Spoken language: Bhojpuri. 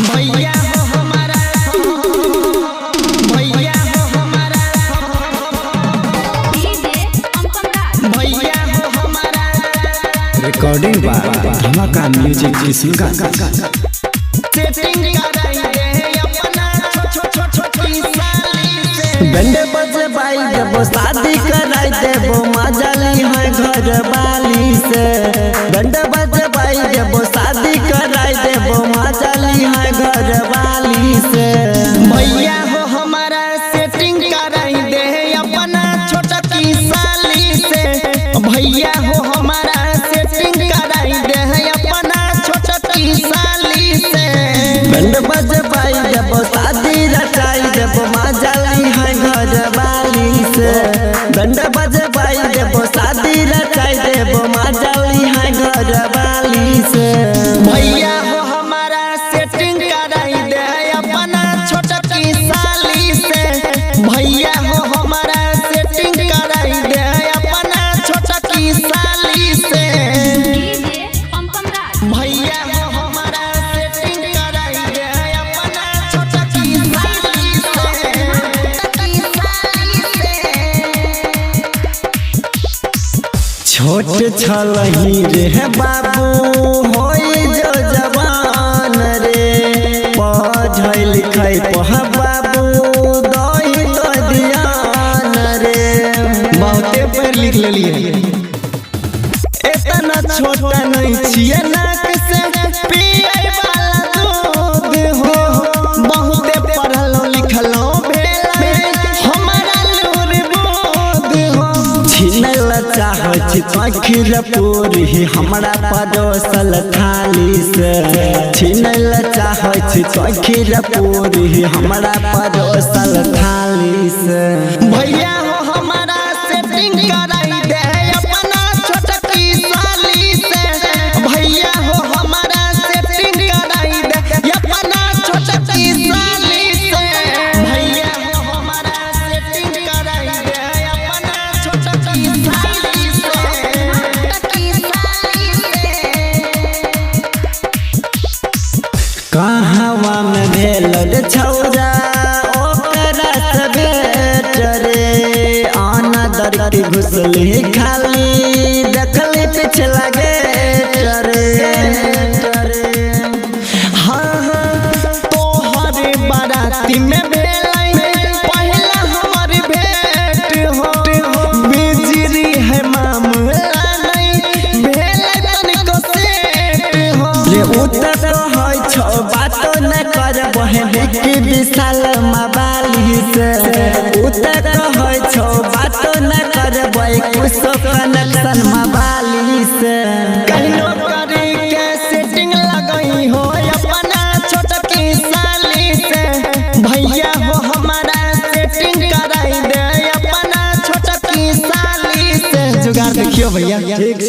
भैया हो हमारा, भैया हो हमारा, भैया हो हमारा। रिकॉर्डिंग बाय धमाका म्यूजिक किस्म का सेटिंग कराई दे अपना छोटी साली से। बैंड बजे बाई देबो शादी कराई देबो मजाली है घर वाली से। बैंड बजे बाई देबो शादी कराई देबो मजाली है घर वाली से। भैया हो हमारा सेटिंग कराई दे अपना छोटी साली से। भैया हो हमारा सेटिंग कराई दे अपना छोटी साली से। बैंड बजे बाई देबो शादी रचाई देबो मजाली है घर वाली से। बैंड बजे बाई देबो शादी रचाई देबो मजाली है घर वाली से। भैया हो हमारा सेटिंग कराई दे अपना छोटी साली से। भैया हो हमारा सेटिंग कराई दे अपना छोटी साली से। भैया हो हमारा सेटिंग कराई दे अपना छोटी साली से। छोट छलही रे बाबू होई जो जवान रे। पढ़ै लिखै पह बाबू दही तो ध्यान रे। बहुते पढ़ लिख लेलिए, इतना छोटा नहीं छिए नाक से पिए वाला दूध हो। बहुते पढ़लो लिखलो भेला हमारा लूर बोध हो। छिनल चाहै छी खीर पूरी हमरा परोसल थाली से। छिनल चाहै छी खीर पूरी हमरा परोसल थाली से। भैया हो हमारा सेटिंग कराई दे अपना छोटी साली से। भैया हो हमारा सेटिंग कराई दे अपना छोटी साली से। भैया हो हमारा सेटिंग कराई दे अपना छोटी साली से। कहवा में भेल रे छौरा ओकरा से भेट रे। आना दरती घुसली खाली देखली पिछला गेट रे। हाँ हाँ तोहरे बाराती में भेलै पहला हमर भेंट हो। बिजली है मामला नहीं भेलै तनिको सेट हो। रे उतर कहै छौ बातो न करबो है बिकी विशाल मवाली से। उतर कहै छौ बातो न करबो कुछो कनेक्शन मवाली से। कहनो करी के सेटिंग लगई हो अपना छोटी साली से। भैया हो हमारा सेटिंग कराई दे अपना छोटी साली से। जुगाड़ देखियो भैया। ठीक छै।